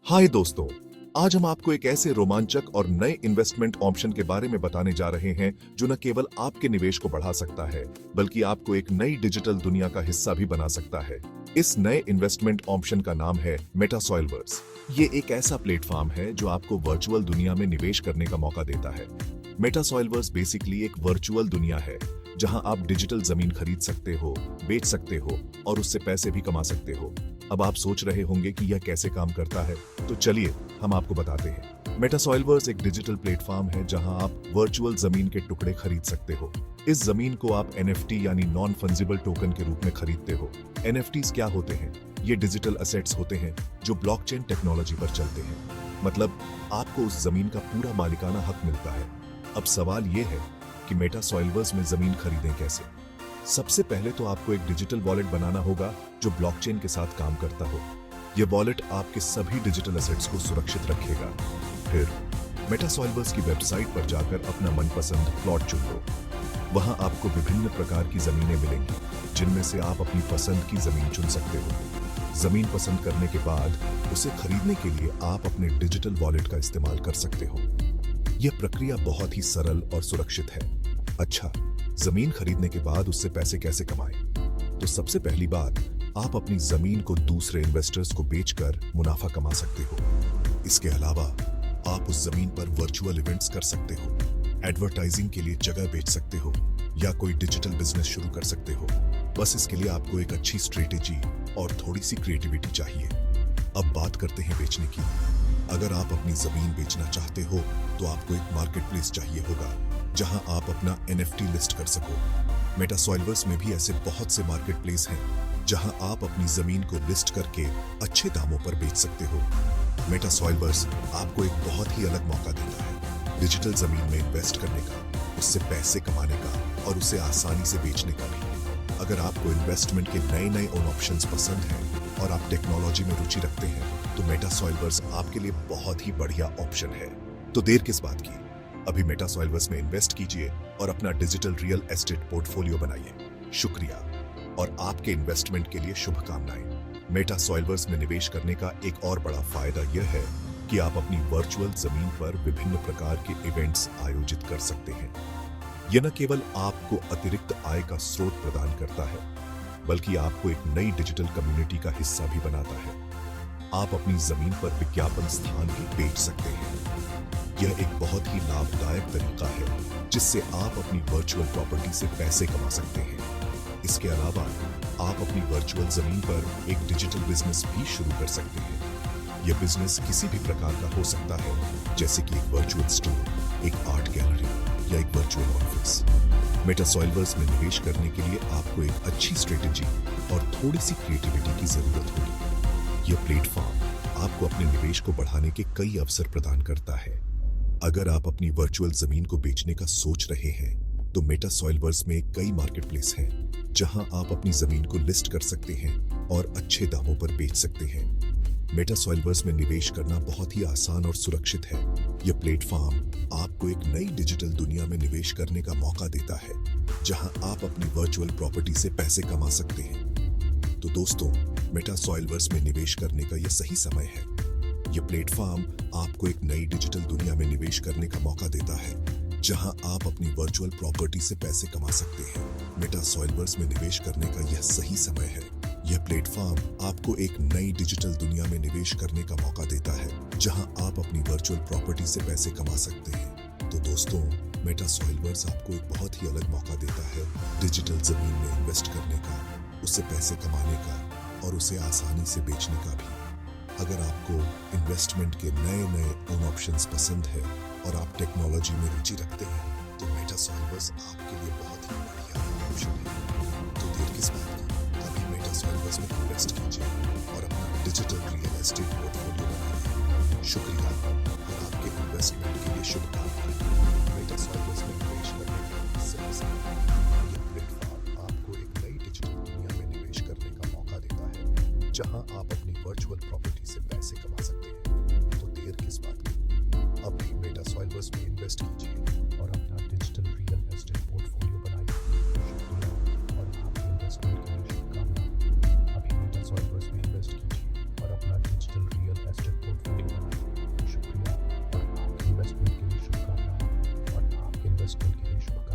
हाय दोस्तों, आज हम आपको एक ऐसे रोमांचक और नए इन्वेस्टमेंट ऑप्शन के बारे में बताने जा रहे हैं जो न केवल आपके निवेश को बढ़ा सकता है बल्कि आपको एक नई डिजिटल दुनिया का हिस्सा भी बना सकता है। इस नए इन्वेस्टमेंट ऑप्शन का नाम है मेटासॉइलवर्स। ये एक ऐसा प्लेटफॉर्म है जो आपको वर्चुअल दुनिया में निवेश करने का मौका देता है। मेटासॉइलवर्स बेसिकली एक वर्चुअल दुनिया है जहां आप डिजिटल जमीन खरीद सकते हो, बेच सकते हो और उससे पैसे भी कमा सकते हो। अब आप सोच रहे होंगे कि यह कैसे काम करता है, तो चलिए हम आपको बताते हैं। मेटासॉइलवर्स एक डिजिटल प्लेटफॉर्म है जहां आप वर्चुअल जमीन के टुकड़े खरीद सकते हो। इस जमीन को आप NFT यानी नॉन फंजिबल टोकन के रूप में खरीदते हो। NFTs क्या होते हैं? ये डिजिटल असेट्स होते हैं जो ब्लॉकचेन टेक्नोलॉजी पर चलते हैं। मतलब आपको उस जमीन का पूरा मालिकाना हक मिलता है। अब सवाल ये है कि मेटासॉइलवर्स में जमीन खरीदें कैसे? सबसे पहले तो आपको एक डिजिटल वॉलेट बनाना होगा जो ब्लॉकचेन के साथ काम करता हो। यह वॉलेट आपके सभी डिजिटल एसेट्स को सुरक्षित रखेगा। फिर मेटासॉइलवर्स की वेबसाइट पर जाकर अपना मनपसंद प्लॉट चुन लो। वहां आपको विभिन्न प्रकार की जमीनें मिलेंगी जिनमें से आप अपनी पसंद की जमीन चुन सकते हो। जमीन पसंद करने के बाद उसे खरीदने के लिए आप अपने डिजिटल वॉलेट का इस्तेमाल कर सकते हो। यह प्रक्रिया बहुत ही सरल और सुरक्षित है। अच्छा, जमीन खरीदने के बाद उससे पैसे कैसे कमाएं? तो सबसे पहली बात, आप अपनी जमीन को दूसरे इन्वेस्टर्स को बेचकर मुनाफा कमा सकते हो। इसके अलावा आप उस जमीन पर वर्चुअल इवेंट्स कर सकते हो, एडवर्टाइजिंग के लिए जगह बेच सकते हो या कोई डिजिटल बिजनेस शुरू कर सकते हो। बस इसके लिए आपको एक अच्छी स्ट्रेटेजी और थोड़ी सी क्रिएटिविटी चाहिए। अब बात करते हैं बेचने की। अगर आप अपनी जमीन बेचना चाहते हो तो आपको एक मार्केट प्लेस चाहिए होगा जहां आप अपना NFT लिस्ट कर सको। मेटासॉइलवर्स में भी ऐसे बहुत से मार्केट प्लेस हैं जहां आप अपनी जमीन को लिस्ट करके अच्छे दामों पर बेच सकते हो। मेटासॉइलवर्स आपको एक बहुत ही अलग मौका देता है डिजिटल जमीन में इन्वेस्ट करने का, उससे पैसे कमाने का और उसे आसानी से बेचने का भी। अगर आपको इन्वेस्टमेंट के नए ओन ऑप्शंस पसंद हैं और आप टेक्नोलॉजी में रुचि रखते हैं तो मेटासॉइलवर्स आपके लिए बहुत ही बढ़िया ऑप्शन है। तो देर किस बात की, अभी मेटासॉइलवर्स में इन्वेस्ट कीजिए और अपना डिजिटल रियल एस्टेट पोर्टफोलियो बनाइए। शुक्रिया और आपके इन्वेस्टमेंट के लिए शुभकामनाएं। मेटासॉइलवर्स में निवेश करने का एक और बड़ा फायदा यह है कि आप अपनी वर्चुअल जमीन पर विभिन्न प्रकार के इवेंट्स आयोजित कर सकते हैं। यह न केवल आपको अतिरिक्त आय का स्रोत प्रदान करता है बल्कि आपको एक नई डिजिटल कम्युनिटी का हिस्सा भी बनाता है। आप अपनी जमीन पर विज्ञापन स्थान भी बेच सकते हैं। यह एक बहुत ही लाभदायक तरीका है जिससे आप अपनी वर्चुअल प्रॉपर्टी से पैसे कमा सकते हैं। इसके अलावा आप अपनी वर्चुअल जमीन पर एक डिजिटल बिजनेस भी शुरू कर सकते हैं। यह बिजनेस किसी भी प्रकार का हो सकता है, जैसे कि एक वर्चुअल स्टोर, एक आर्ट गैलरी या एक वर्चुअल ऑफिस। मेटासॉइलवर्स में निवेश करने के लिए आपको एक अच्छी स्ट्रेटेजी और थोड़ी सी क्रिएटिविटी की जरूरत होगी। यह प्लेटफॉर्म आपको अपने निवेश को बढ़ाने के कई अवसर प्रदान करता है। अगर आप अपनी वर्चुअल जमीन को बेचने का सोच रहे हैं तो मेटासॉइलवर्स में कई मार्केटप्लेस हैं जहां आप अपनी जमीन को लिस्ट कर सकते हैं और अच्छे दामों पर बेच सकते हैं। मेटासॉइलवर्स में निवेश करना बहुत ही आसान और सुरक्षित है। यह प्लेटफॉर्म आपको एक नई डिजिटल दुनिया में निवेश करने का मौका देता है जहां आप अपनी वर्चुअल प्रॉपर्टी से पैसे कमा सकते हैं। तो दोस्तों, मेटासॉइलवर्स में निवेश करने का यह सही समय है। यह प्लेटफॉर्म आपको एक नई डिजिटल दुनिया में निवेश करने का मौका देता है जहां आप अपनी वर्चुअल प्रॉपर्टी से पैसे कमा सकते हैं। मेटासॉइलवर्स में निवेश करने का यह सही समय है। यह प्लेटफॉर्म आपको एक नई डिजिटल दुनिया में निवेश करने का मौका देता है जहां आप अपनी वर्चुअल प्रॉपर्टी से पैसे कमा सकते हैं। तो दोस्तों, मेटासॉइलवर्स आपको एक बहुत ही अलग मौका देता है डिजिटल जमीन में इन्वेस्ट करने का, उससे पैसे कमाने का और उसे आसानी से बेचने का भी। अगर आपको इन्वेस्टमेंट के नए ओन ऑप्शंस पसंद है और आप टेक्नोलॉजी में रुचि रखते हैं तो मेटासॉइलवर्स आपके लिए बहुत ही बढ़िया ऑप्शन है। तो देर किस बात की, अभी मेटासॉइलवर्स में इन्वेस्ट कीजिए और अपना डिजिटल रियल एस्टेट पोर्टफोलियो बनाइए। शुक्रिया और आपके इन्वेस्टमेंट के लिए शुभकामनाएं। मेटासॉइलवर्स में निवेश करने का सही समय। यह प्लेटफॉर्म आपको एक नई डिजिटल दुनिया में निवेश करने का मौका देता है जहां आप अपनी वर्चुअल प्रॉपर्टी से पैसे कमा सकते हैं। तो देर किस बात की, अभी मेटासॉइलवर्स में इन्वेस्ट कीजिए और अपना डिजिटल रियल एस्टेट पोर्टफोलियो बनाइए। शुक्रिया और आपके इन्वेस्टमेंट के लिए शुभकामनाएं। अभी मेटासॉइलवर्स में इन्वेस्ट कीजिए और अपना digital real estate portfolio investment के लिए शुभ।